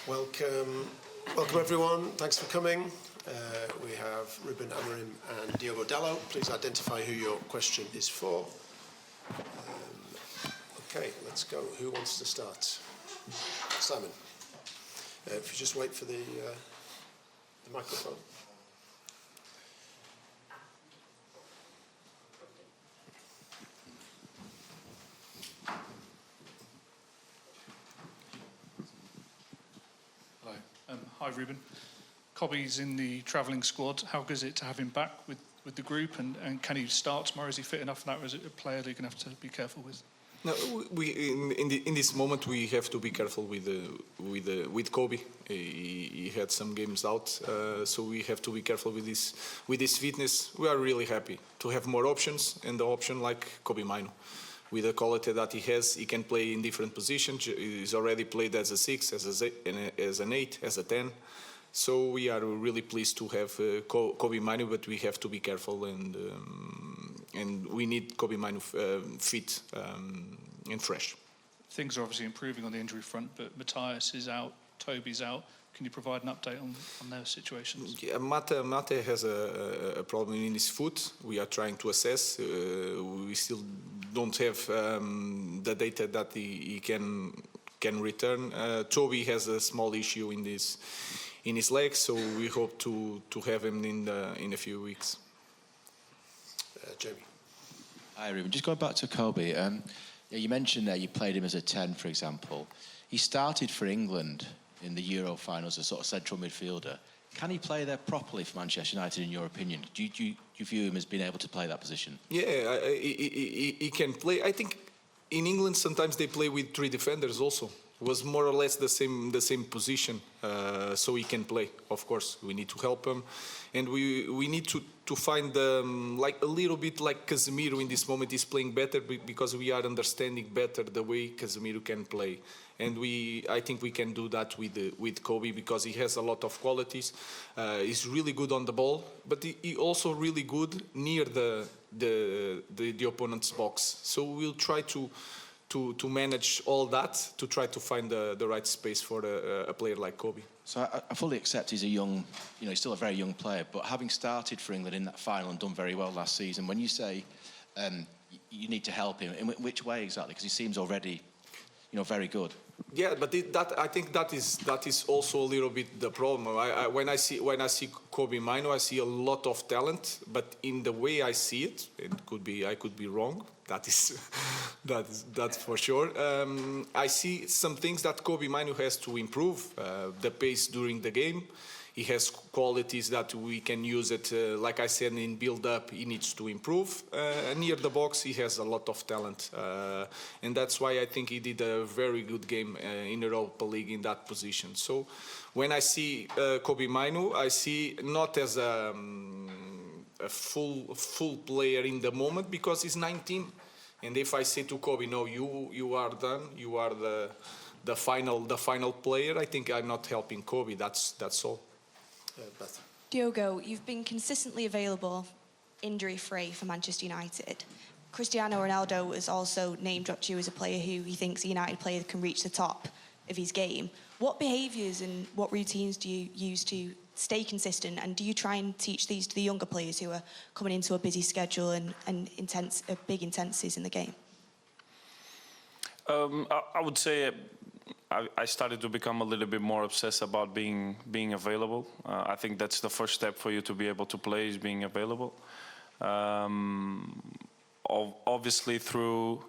Welcome everyone. Thanks for coming. We have Ruben, Amorim and Dalot. Please identify who your question is for. Okay, let's go. Who wants to start? Simon. If you just wait for the microphone. Hello. Hi, Ruben. Cobby's in the travelling squad. How good is it to have him back with the group? And can he start tomorrow? Is he fit enough now? Or is it a player that you're going to have to be careful with? No, in this moment we have to be careful with Kobe. He had some games out, so we have to be careful with his fitness. We are really happy to have more options, and the option like Kobe Maino, with the quality that he has, he can play in different positions. He's already played as a 6, as an 8, as a 10. So we are really pleased to have Kobe Maino, but we have to be careful, and we need Kobe Maino fit and fresh. Things are obviously improving on the injury front, but Matthias is out, Toby's out. Can you provide an update on their situations? Yeah, Mate has a problem in his foot. We are trying to assess. We still don't have the data that he can return. Toby has a small issue in his legs, so we hope to have him in a few weeks. Jamie. Hi, Ruben. Just going back to Kobe. You mentioned there you played him as a 10, for example. He started for England in the Euro finals as sort of central midfielder. Can he play there properly for Manchester United, in your opinion? Do you view him as being able to play that position? Yeah, he can play. I think in England sometimes they play with 3 defenders also. It was more or less the same position, so he can play. Of course, we need to help him, and we need to find like a little bit like Casemiro in this moment is playing better because we are understanding better the way Casemiro can play, and I think we can do that with Kobe because he has a lot of qualities. He's really good on the ball, but he also really good near the opponent's box. So we'll try to manage all that, to try to find the right space for a player like Kobe. So I fully accept he's a young, he's still a very young player, but having started for England in that final and done very well last season, when you say you need to help him, in which way exactly? Because he seems already, very good. Yeah, but I think that is also a little bit the problem. When I see Kobe Maino, I see a lot of talent, but in the way I see it, I could be wrong. That's for sure. I see some things that Kobe Maino has to improve. The pace during the game. He has qualities that we can use it. Like I said, in build-up, he needs to improve. Near the box, he has a lot of talent. And that's why I think he did a very good game in the Europa League in that position. So when I see Kobe Maino, I see not as a full player in the moment because he's 19. And if I say to Kobe, no, you are done, you are the final player, I think I'm not helping Kobe. That's all. Diogo, you've been consistently available, injury-free for Manchester United. Cristiano Ronaldo has also name-dropped you as a player who he thinks a United player can reach the top of his game. What behaviours and what routines do you use to stay consistent, and do you try and teach these to the younger players who are coming into a busy schedule and big intensities in the game? I would say I started to become a little bit more obsessed about being available. I think that's the first step for you to be able to play, is being available. Obviously through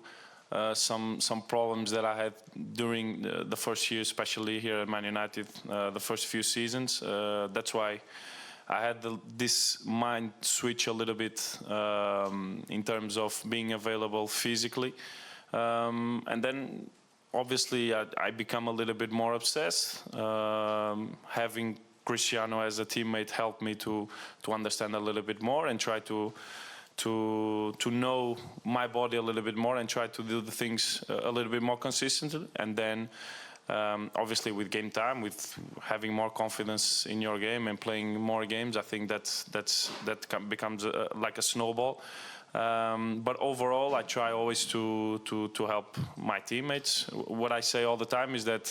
some problems that I had during the first year, especially here at Man United, the first few seasons. That's why I had this mind switch a little bit in terms of being available physically. And then obviously I become a little bit more obsessed. Having Cristiano as a teammate helped me to understand a little bit more and try to know my body a little bit more and try to do the things a little bit more consistently. And then obviously with game time, with having more confidence in your game and playing more games, I think that becomes like a snowball. But overall, I try always to help my teammates. What I say all the time is that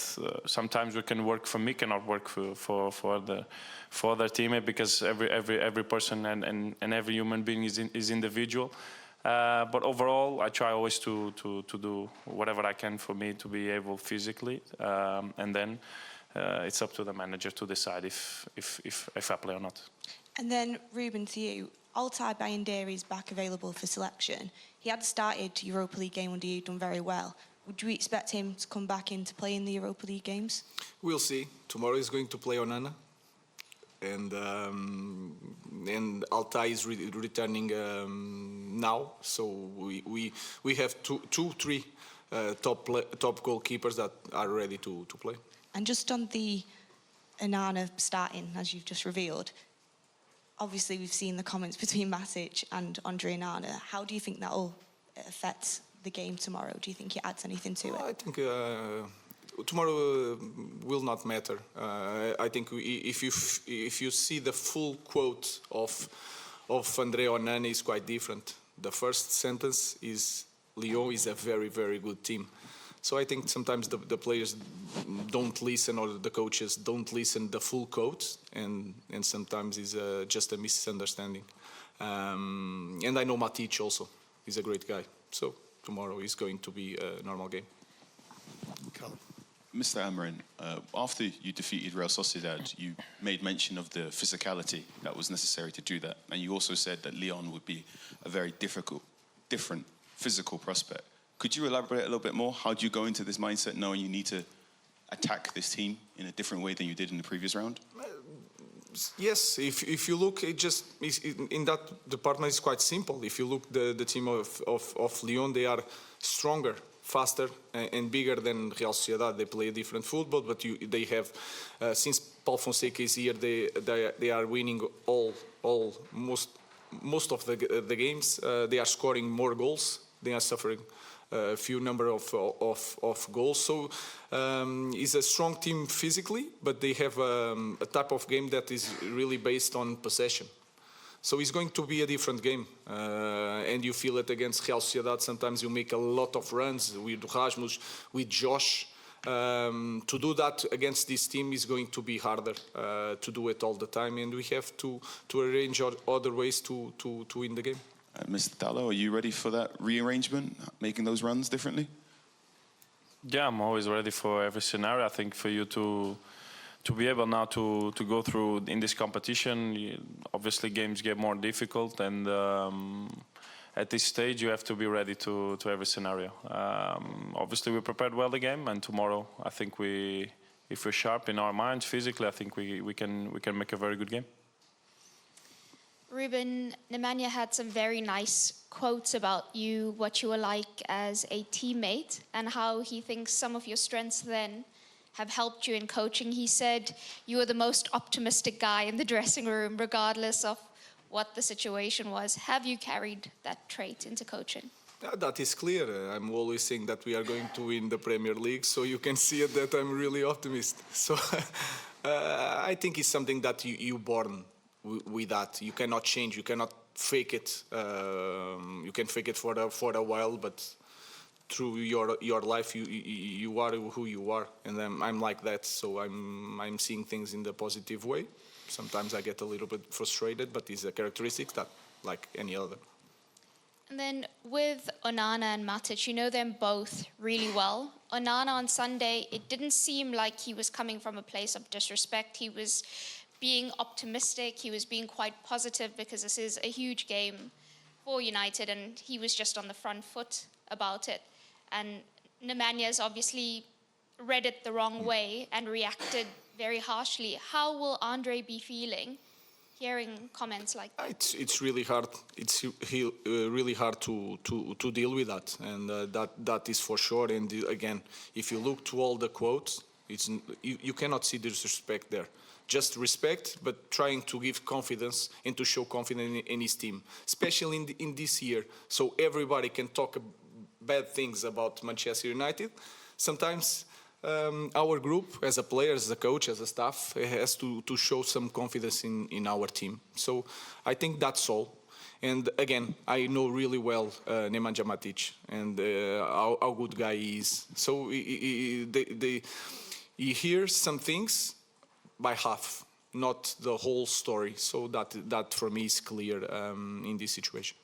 sometimes what can work for me cannot work for other teammate, because every person and every human being is individual. But overall, I try always to do whatever I can for me to be able physically, and then it's up to the manager to decide if I play or not. And then, Ruben, to you, Altay Bayindiri is back available for selection. He had started Europa League game under you, done very well. Would you expect him to come back in to play in the Europa League games? We'll see. Tomorrow he's going to play Onana, and Altay is returning now. So we have three top goalkeepers that are ready to play. And just on the Onana starting, as you've just revealed, obviously we've seen the comments between Matic and Andre Onana. How do you think that will affect the game tomorrow? Do you think it adds anything to it? I think tomorrow will not matter. I think if you see the full quote of Andre Onana, is quite different. The first sentence is Lyon is a very, very good team. So I think sometimes the players don't listen, or the coaches don't listen the full quote, and sometimes it's just a misunderstanding. And I know Matic also. He's a great guy. So tomorrow is going to be a normal game. Carl. Mr. Amorim, after you defeated Real Sociedad, you made mention of the physicality that was necessary to do that. And you also said that Lyon would be a very different physical prospect. Could you elaborate a little bit more? How do you go into this mindset knowing you need to attack this team in a different way than you did in the previous round? Yes, if you look, in that department it's quite simple. If you look the team of Lyon, they are stronger, faster and bigger than Real Sociedad. They play a different football, but they have since Paulo Fonseca is here, they are winning most of the games. They are scoring more goals. They are suffering a few number of goals. So it's a strong team physically, but they have a type of game that is really based on possession. So it's going to be a different game. And you feel it against Real Sociedad. Sometimes you make a lot of runs with Rasmus, with Josh. To do that against this team is going to be harder to do it all the time. And we have to arrange other ways to win the game. Mr. Dalot, are you ready for that rearrangement, making those runs differently? Yeah, I'm always ready for every scenario. I think for you to be able now to go through in this competition, obviously games get more difficult, and at this stage you have to be ready to every scenario. Obviously we prepared well the game, and tomorrow I think if we're sharp in our minds physically, I think we can make a very good game. Ruben, Nemanja had some very nice quotes about you, what you were like as a teammate, and how he thinks some of your strengths then have helped you in coaching. He said you were the most optimistic guy in the dressing room, regardless of what the situation was. Have you carried that trait into coaching? That is clear. I'm always saying that we are going to win the Premier League, so you can see it that I'm really optimistic. So I think it's something that you born with that. You cannot change. You cannot fake it. You can fake it for a while, but through your life, you are who you are, and I'm like that. So I'm seeing things in the positive way. Sometimes I get a little bit frustrated, but it's a characteristic that like any other. And then with Onana and Matic, you know them both really well. Onana on Sunday, it didn't seem like he was coming from a place of disrespect. He was being optimistic. He was being quite positive because this is a huge game for United, and he was just on the front foot about it. And Nemanja's obviously read it the wrong way and reacted very harshly. How will Andre be feeling hearing comments like that? It's really hard. It's really hard to deal with that, and that is for sure. And again, if you look to all the quotes, you cannot see disrespect there. Just respect, but trying to give confidence and to show confidence in his team, especially in this year. So everybody can talk bad things about Manchester United. Sometimes our group, as a player, as a coach, as a staff, has to show some confidence in our team. So I think that's all. And again, I know really well Nemanja Matic and how good guy he is. So he hears some things by half, not the whole story. So that for me is clear in this situation.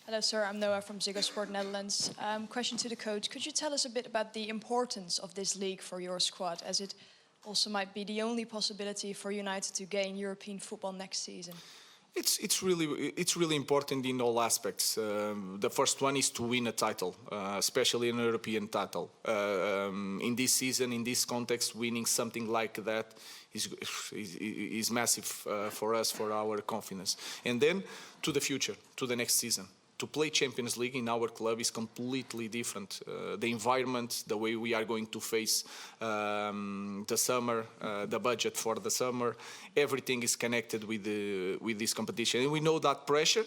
Hello, sir. I'm Noah from Ziggo Sport Netherlands. Question to the coach. Could you tell us a bit about the importance of this league for your squad, as it also might be the only possibility for United to gain European football next season? It's really important in all aspects. The first one is to win a title, especially an European title. In this season, in this context, winning something like that is massive for us, for our confidence. And then to the future, to the next season. To play Champions League in our club is completely different. The environment, the way we are going to face the summer, the budget for the summer, everything is connected with this competition. And we know that pressure,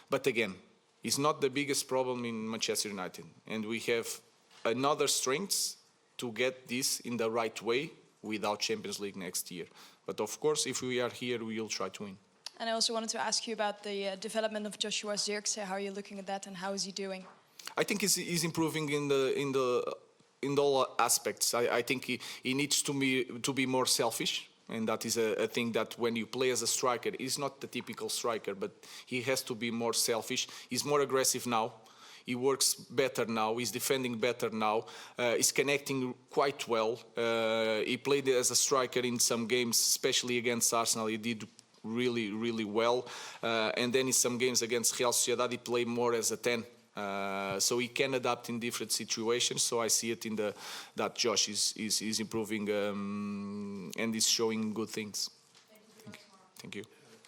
but again, it's not the biggest problem in Manchester United. And we have another strengths to get this in the right way without Champions League next year. But of course, if we are here, we will try to win. And I also wanted to ask you about the development of Joshua Zirkzee. How are you looking at that, and how is he doing? I think he's improving in all aspects. I think he needs to be more selfish, and that is a thing that when you play as a striker, he's not the typical striker, but he has to be more selfish. He's more aggressive now. He works better now. He's defending better now. He's connecting quite well. He played as a striker in some games, especially against Arsenal. He did really well, and then in some games against Real Sociedad he played more as a 10, so he can adapt in different situations. So I see it in that Josh is improving and is showing good things. Thank you.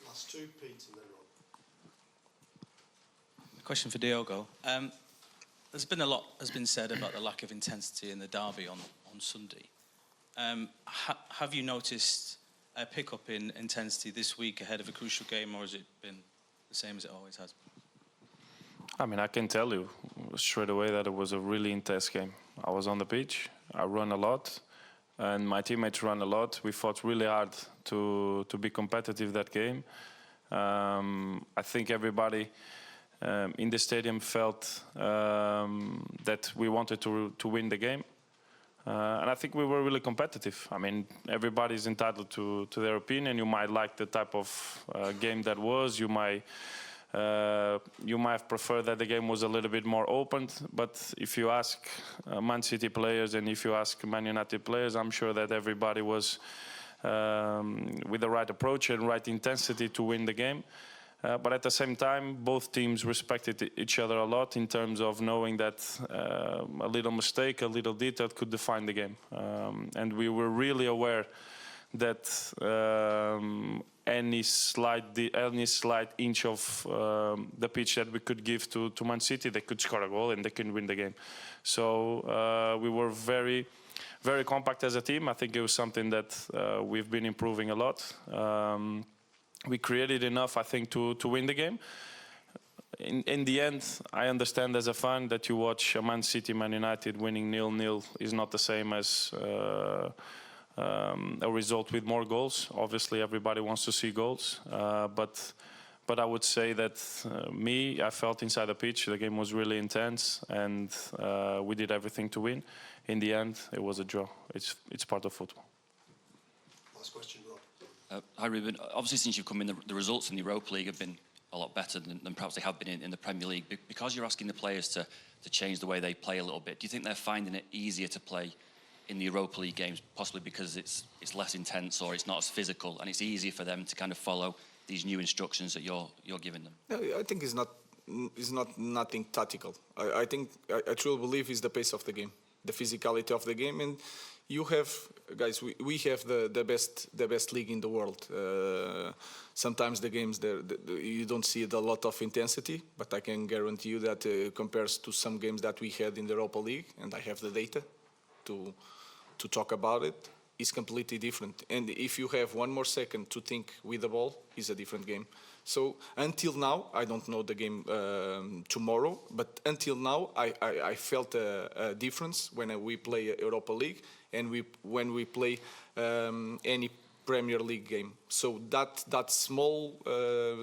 Last two, Pete, and then Rob. Question for Diogo. There's been a lot has been said about the lack of intensity in the derby on Sunday. Have you noticed a pick-up in intensity this week ahead of a crucial game, or has it been the same as it always has? I mean, I can tell you straight away that it was a really intense game. I was on the pitch, I run a lot, and my teammates run a lot. We fought really hard to be competitive that game. I think everybody in the stadium felt that we wanted to win the game. And I think we were really competitive. I mean, everybody's entitled to their opinion. You might like the type of game that was. You might have preferred that the game was a little bit more open. But if you ask Man City players and if you ask Man United players, I'm sure that everybody was with the right approach and right intensity to win the game. But at the same time, both teams respected each other a lot in terms of knowing that a little mistake, a little detail could define the game. And we were really aware that any slight inch of the pitch that we could give to Man City, they could score a goal and they could win the game. So we were very, very compact as a team. I think it was something that we've been improving a lot. We created enough, I think, to win the game. In the end, I understand as a fan that you watch a Man City, Man United winning 0-0 is not the same as a result with more goals. Obviously, everybody wants to see goals, but I would say that I felt inside the pitch the game was really intense, and we did everything to win. In the end, it was a draw. It's part of football. Last question, Rob. Hi, Ruben. Obviously, since you've come in, the results in the Europa League have been a lot better than perhaps they have been in the Premier League. Because you're asking the players to change the way they play a little bit, do you think they're finding it easier to play in the Europa League games, possibly because it's less intense or it's not as physical, and it's easier for them to kind of follow these new instructions that you're giving them? No, I think it's not nothing tactical. I truly believe it's the pace of the game, the physicality of the game, and you have, guys, we have the best league in the world. Sometimes the games you don't see a lot of intensity, but I can guarantee you that compares to some games that we had in the Europa League, and I have the data to talk about it, is completely different. And if you have one more second to think with the ball, it's a different game. So until now, I don't know the game tomorrow, but until now, I felt a difference when we play Europa League and when we play any Premier League game. So that small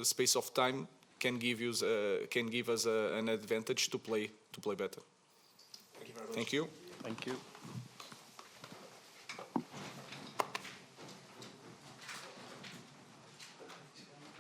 space of time can give us an advantage to play better. Thank you very much. Thank you. Thank you.